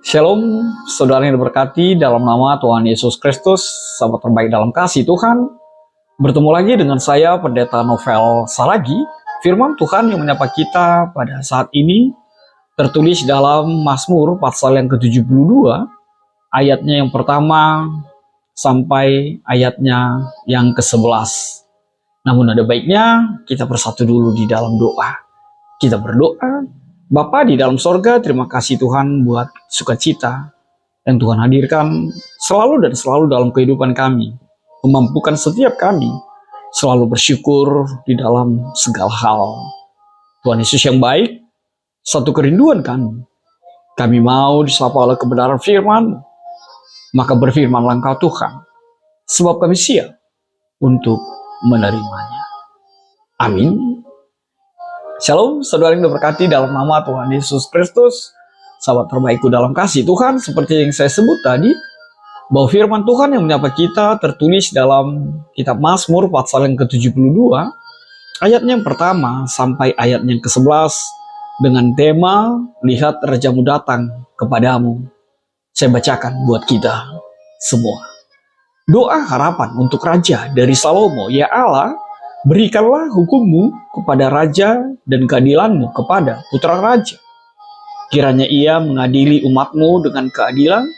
Shalom, saudara yang diberkati dalam nama Tuhan Yesus Kristus, sahabat terbaik dalam kasih Tuhan. Bertemu lagi dengan saya, Pendeta Novel Saragi. Firman Tuhan yang menyapa kita pada saat ini tertulis dalam Mazmur pasal yang ke-72, ayatnya yang pertama sampai ayatnya yang ke-11. Namun ada baiknya kita bersatu dulu di dalam doa. Kita berdoa. Bapa di dalam sorga, terima kasih Tuhan buat sukacita yang Tuhan hadirkan selalu dan selalu dalam kehidupan kami. Memampukan setiap kami selalu bersyukur di dalam segala hal. Tuhan Yesus yang baik, satu kerinduan kami. Kami mau disapa oleh kebenaran firman, maka berfirmanlah Engkau Tuhan, sebab kami siap untuk menerimanya. Amin. Shalom, saudara yang diberkati dalam nama Tuhan Yesus Kristus, sahabat terbaikku dalam kasih Tuhan. Seperti yang saya sebut tadi, bahwa firman Tuhan yang menyapa kita tertulis dalam kitab Mazmur pasal yang ke-72, ayatnya yang pertama sampai ayatnya yang ke-11, dengan tema, lihat Rajamu datang kepadamu. Saya bacakan buat kita semua. Doa harapan untuk Raja dari Salomo, ya Allah, berikanlah hukum-Mu kepada raja dan keadilan-Mu kepada putra raja. Kiranya ia mengadili umat-Mu dengan keadilan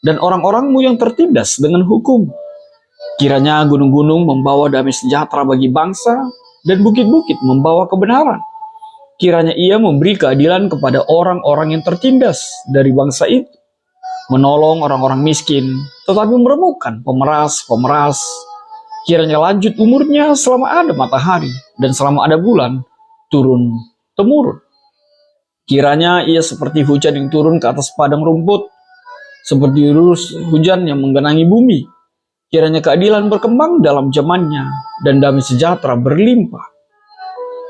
dan orang-orang-Mu yang tertindas dengan hukum. Kiranya gunung-gunung membawa damai sejahtera bagi bangsa dan bukit-bukit membawa kebenaran. Kiranya ia memberi keadilan kepada orang-orang yang tertindas dari bangsa itu, menolong orang-orang miskin, tetapi meremukkan pemeras-pemeras. Kiranya lanjut umurnya selama ada matahari dan selama ada bulan turun-temurun. Kiranya ia seperti hujan yang turun ke atas padang rumput, seperti hujan yang menggenangi bumi. Kiranya keadilan berkembang dalam zamannya dan damai sejahtera berlimpah.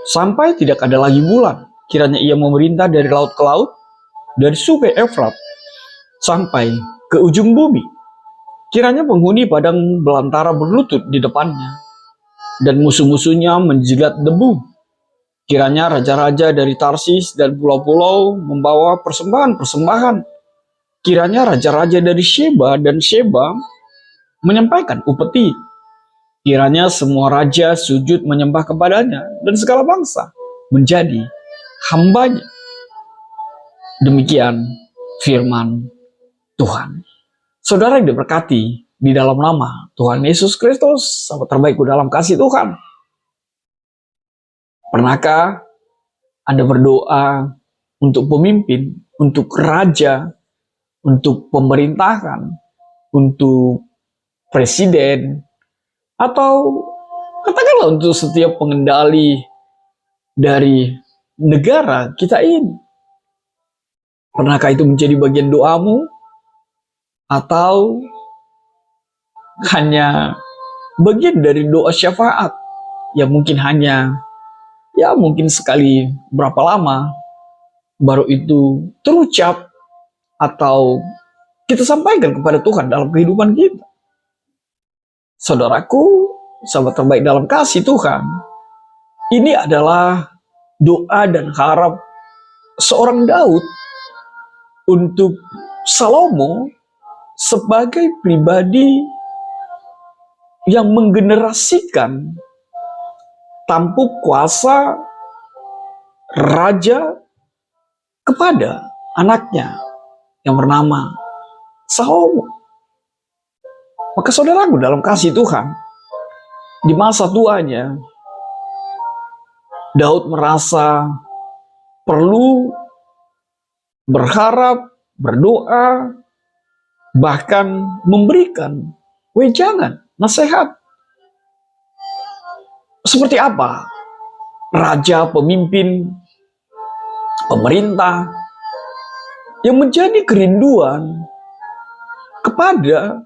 Sampai tidak ada lagi bulan, kiranya ia memerintah dari laut ke laut, dari sungai Efrat sampai ke ujung bumi. Kiranya penghuni padang belantara berlutut di depannya, dan musuh-musuhnya menjilat debu. Kiranya raja-raja dari Tarsis dan pulau-pulau membawa persembahan-persembahan. Kiranya raja-raja dari Sheba dan Sheba menyampaikan upeti. Kiranya semua raja sujud menyembah kepadanya, dan segala bangsa menjadi hambanya. Demikian firman Tuhan. Saudara yang diberkati di dalam nama Tuhan Yesus Kristus, sahabat terbaikku dalam kasih Tuhan. Pernahkah Anda berdoa untuk pemimpin, untuk raja, untuk pemerintahan, untuk presiden, atau katakanlah untuk setiap pengendali dari negara kita ini? Pernahkah itu menjadi bagian doamu? Atau hanya bagian dari doa syafaat yang mungkin hanya mungkin sekali berapa lama baru itu terucap atau kita sampaikan kepada Tuhan dalam kehidupan kita? Saudaraku, sahabat terbaik dalam kasih Tuhan, ini adalah doa dan harap seorang Daud untuk Salomo sebagai pribadi yang menggenerasikan tampuk kuasa raja kepada anaknya yang bernama Salomo. Maka saudaraku dalam kasih Tuhan, di masa tuanya Daud merasa perlu berharap, berdoa, bahkan memberikan wejangan, nasihat. Seperti apa raja, pemimpin, pemerintah yang menjadi kerinduan kepada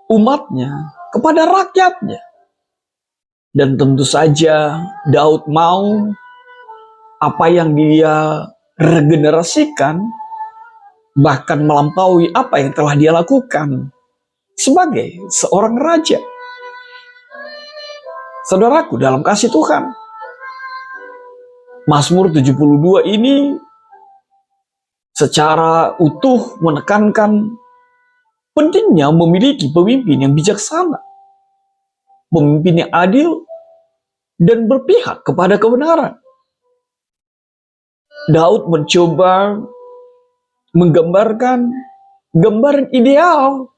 umatnya, kepada rakyatnya. Dan tentu saja Daud mau apa yang dia regenerasikan bahkan melampaui apa yang telah dia lakukan sebagai seorang raja. Saudaraku dalam kasih Tuhan, Mazmur 72 ini secara utuh menekankan pentingnya memiliki pemimpin yang bijaksana, pemimpin yang adil, dan berpihak kepada kebenaran. Daud mencoba menggambarkan gambaran ideal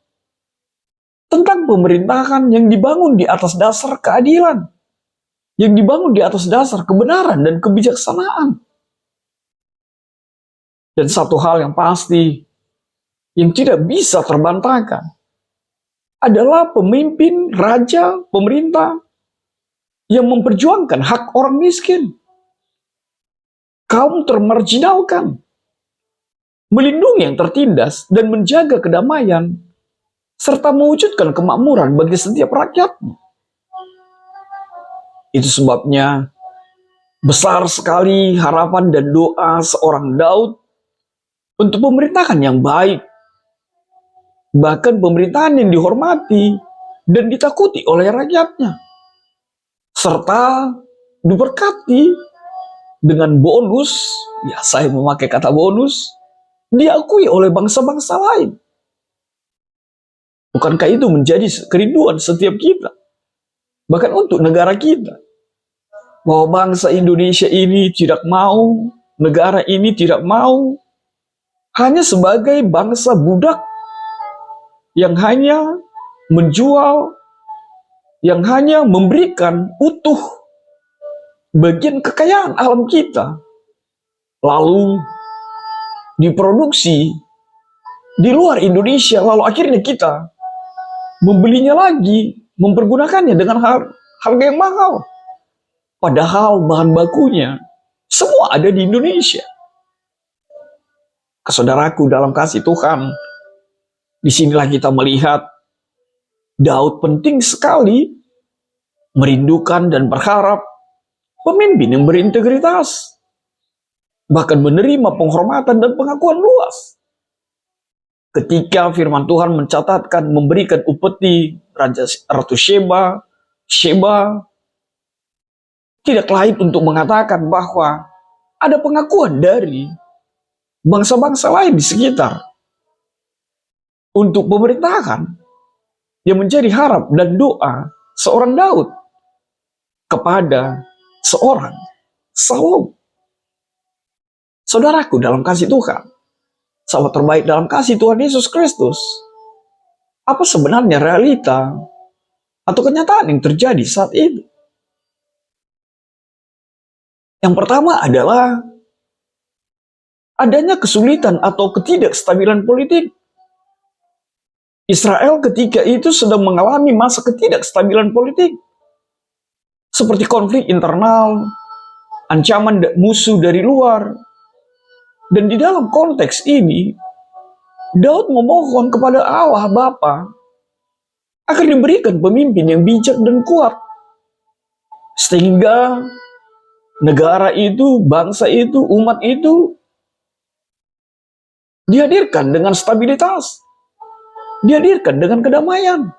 tentang pemerintahan yang dibangun di atas dasar keadilan, yang dibangun di atas dasar kebenaran dan kebijaksanaan. Dan satu hal yang pasti, yang tidak bisa terbantahkan, adalah pemimpin, raja, pemerintah yang memperjuangkan hak orang miskin, kaum termarginalkan, melindungi yang tertindas, dan menjaga kedamaian, serta mewujudkan kemakmuran bagi setiap rakyatnya. Itu sebabnya besar sekali harapan dan doa seorang Daud untuk pemerintahan yang baik, bahkan pemerintahan yang dihormati dan ditakuti oleh rakyatnya, serta diberkati dengan bonus, ya saya memakai kata bonus, diakui oleh bangsa-bangsa lain. Bukankah itu menjadi kerinduan setiap kita, bahkan untuk negara kita, bahwa bangsa Indonesia ini tidak mau, negara ini tidak mau hanya sebagai bangsa budak yang hanya menjual, yang hanya memberikan utuh bagian kekayaan alam kita, lalu diproduksi di luar Indonesia, lalu akhirnya kita membelinya lagi, mempergunakannya dengan harga yang mahal. Padahal bahan bakunya semua ada di Indonesia. Saudaraku dalam kasih Tuhan, disinilah kita melihat Daud penting sekali merindukan dan berharap pemimpin yang berintegritas, bahkan menerima penghormatan dan pengakuan luas. Ketika firman Tuhan mencatatkan memberikan upeti Ratu Sheba tidak lain untuk mengatakan bahwa ada pengakuan dari bangsa-bangsa lain di sekitar untuk pemerintahan yang menjadi harap dan doa seorang Daud kepada seorang Salomo. Saudaraku dalam kasih Tuhan, sahabat terbaik dalam kasih Tuhan Yesus Kristus, apa sebenarnya realita atau kenyataan yang terjadi saat ini? Yang pertama adalah adanya kesulitan atau ketidakstabilan politik. Israel ketika itu sedang mengalami masa ketidakstabilan politik, seperti konflik internal, ancaman musuh dari luar. Dan di dalam konteks ini, Daud memohon kepada Allah Bapa agar diberikan pemimpin yang bijak dan kuat, sehingga negara itu, bangsa itu, umat itu dihadirkan dengan stabilitas, dihadirkan dengan kedamaian.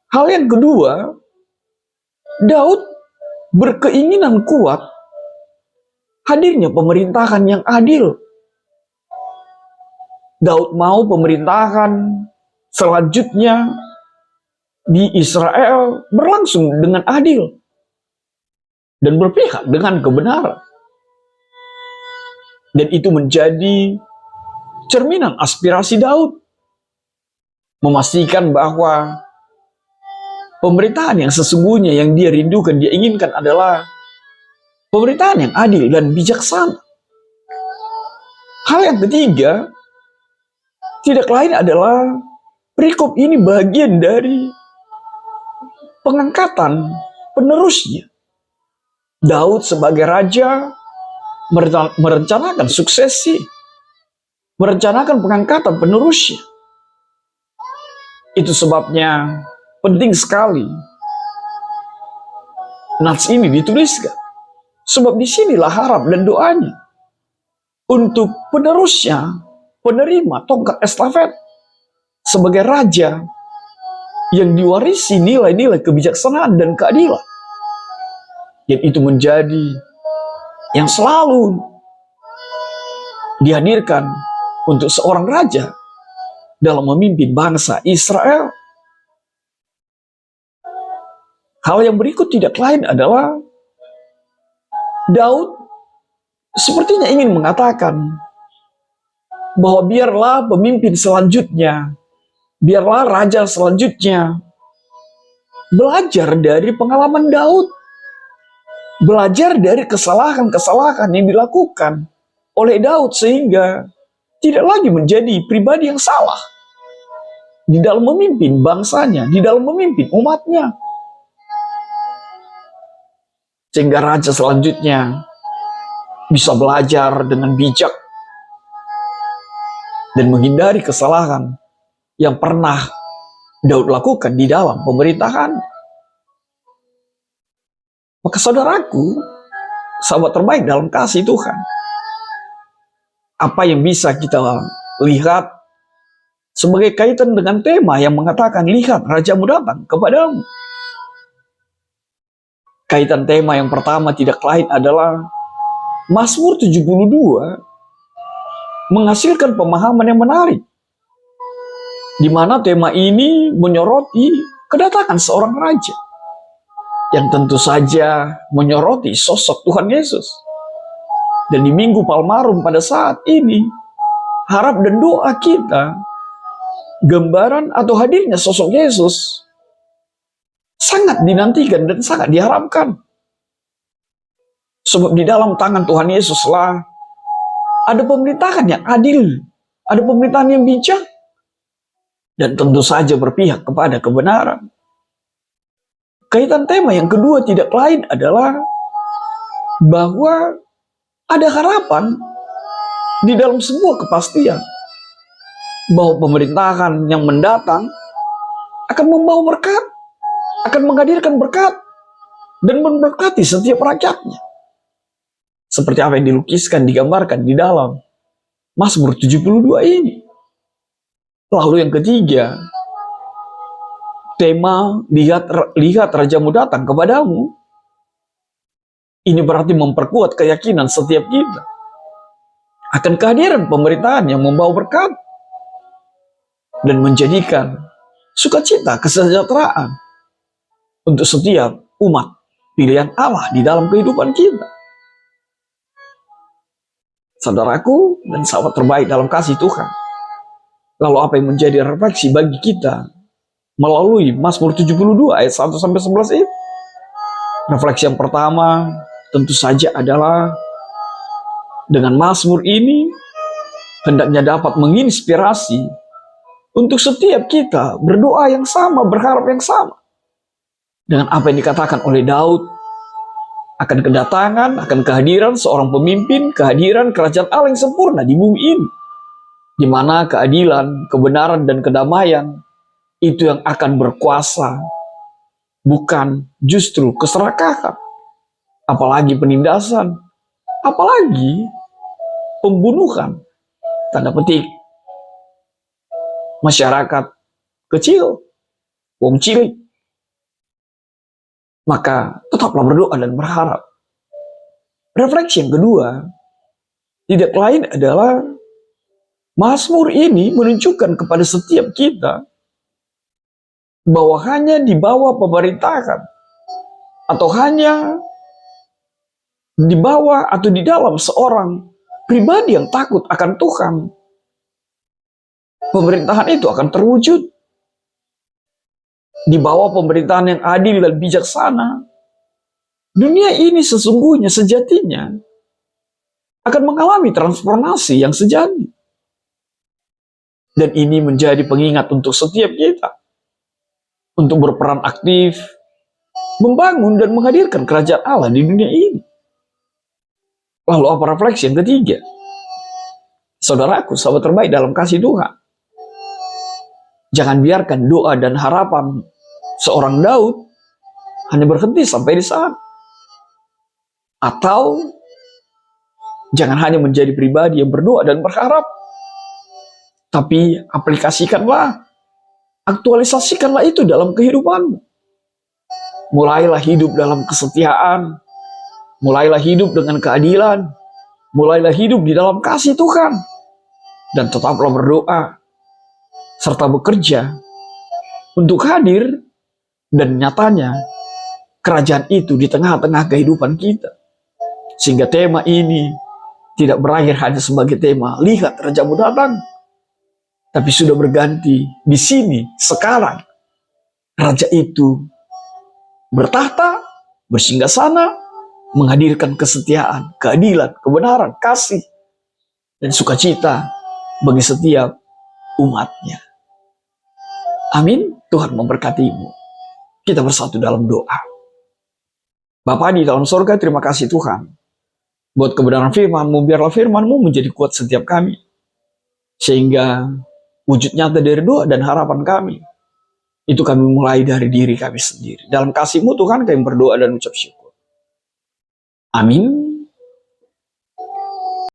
Hal yang kedua, Daud berkeinginan kuat hadirnya pemerintahan yang adil. Daud mau pemerintahan selanjutnya di Israel berlangsung dengan adil dan berpihak dengan kebenaran. Dan itu menjadi cerminan aspirasi Daud, memastikan bahwa pemerintahan yang sesungguhnya yang dia rindukan, dia inginkan adalah pemerintahan yang adil dan bijaksana. Hal yang ketiga, tidak lain adalah perikop ini bagian dari pengangkatan penerusnya. Daud sebagai raja merencanakan suksesi, merencanakan pengangkatan penerusnya. Itu sebabnya penting sekali nats ini dituliskan. Sebab disinilah harap dan doanya untuk penerusnya, penerima tongkat estafet sebagai raja yang diwarisi nilai-nilai kebijaksanaan dan keadilan. Dan itu menjadi yang selalu dihadirkan untuk seorang raja dalam memimpin bangsa Israel. Hal yang berikut tidak lain adalah Daud sepertinya ingin mengatakan bahwa biarlah pemimpin selanjutnya, biarlah raja selanjutnya belajar dari pengalaman Daud, belajar dari kesalahan-kesalahan yang dilakukan oleh Daud sehingga tidak lagi menjadi pribadi yang salah di dalam memimpin bangsanya, di dalam memimpin umatnya. Sehingga raja selanjutnya bisa belajar dengan bijak dan menghindari kesalahan yang pernah Daud lakukan di dalam pemerintahan. Maka saudaraku, sahabat terbaik dalam kasih Tuhan, apa yang bisa kita lihat sebagai kaitan dengan tema yang mengatakan lihat rajamu datang kepadamu? Kaitan tema yang pertama tidak lain adalah Mazmur 72 menghasilkan pemahaman yang menarik, di mana tema ini menyoroti kedatangan seorang raja yang tentu saja menyoroti sosok Tuhan Yesus. Dan di Minggu Palmarum pada saat ini, harap dan doa kita, gambaran atau hadirnya sosok Yesus sangat dinantikan dan sangat diharapkan. Sebab di dalam tangan Tuhan Yesuslah ada pemerintahan yang adil, ada pemerintahan yang bijak, dan tentu saja berpihak kepada kebenaran. Kaitan tema yang kedua tidak lain adalah bahwa ada harapan di dalam sebuah kepastian bahwa pemerintahan yang mendatang akan membawa berkat, akan menghadirkan berkat dan memberkati setiap rakyatnya. Seperti apa yang dilukiskan, digambarkan di dalam Mazmur 72 ini. Lalu yang ketiga, tema lihat rajamu datang kepadamu, ini berarti memperkuat keyakinan setiap kita akan kehadiran pemerintahan yang membawa berkat dan menjadikan sukacita, kesejahteraan untuk setiap umat pilihan Allah di dalam kehidupan kita. Saudaraku dan sahabat terbaik dalam kasih Tuhan, lalu apa yang menjadi refleksi bagi kita melalui Mazmur 72 ayat 1-11 ini? Refleksi yang pertama tentu saja adalah dengan Mazmur ini hendaknya dapat menginspirasi untuk setiap kita berdoa yang sama, berharap yang sama dengan apa yang dikatakan oleh Daud akan kedatangan, akan kehadiran seorang pemimpin, kehadiran kerajaan Allah yang sempurna di bumi ini, di mana keadilan, kebenaran, dan kedamaian itu yang akan berkuasa, bukan justru keserakahan, apalagi penindasan, apalagi pembunuhan, tanda petik, masyarakat kecil, wong cilik. Maka tetaplah berdoa dan berharap. Refleksi yang kedua tidak lain adalah Mazmur ini menunjukkan kepada setiap kita bahwa hanya di bawah pemerintahan atau hanya di bawah atau di dalam seorang pribadi yang takut akan Tuhan, pemerintahan itu akan terwujud. Di bawah pemerintahan yang adil dan bijaksana, dunia ini sesungguhnya sejatinya akan mengalami transformasi yang sejati. Dan ini menjadi pengingat untuk setiap kita untuk berperan aktif, membangun dan menghadirkan kerajaan Allah di dunia ini. Lalu apa refleksi yang ketiga? Saudaraku, sahabat terbaik dalam kasih Tuhan, jangan biarkan doa dan harapan seorang Daud hanya berhenti sampai di sana. Atau jangan hanya menjadi pribadi yang berdoa dan berharap, tapi aplikasikanlah, aktualisasikanlah itu dalam kehidupanmu. Mulailah hidup dalam kesetiaan, mulailah hidup dengan keadilan, mulailah hidup di dalam kasih Tuhan, dan tetaplah berdoa, serta bekerja untuk hadir dan nyatanya kerajaan itu di tengah-tengah kehidupan kita. Sehingga tema ini tidak berakhir hanya sebagai tema, lihat Rajamu datang. Tapi sudah berganti di sini, sekarang. Raja itu bertahta, bersinggasana, menghadirkan kesetiaan, keadilan, kebenaran, kasih, dan sukacita bagi setiap umatnya. Amin. Tuhan memberkatimu. Kita bersatu dalam doa. Bapa di dalam sorga, terima kasih Tuhan. Buat kebenaran firman-Mu, biarlah firman-Mu menjadi kuat setiap kami. Sehingga wujud nyata dari doa dan harapan kami, itu kami mulai dari diri kami sendiri. Dalam kasih-Mu Tuhan kami berdoa dan ucap syukur. Amin.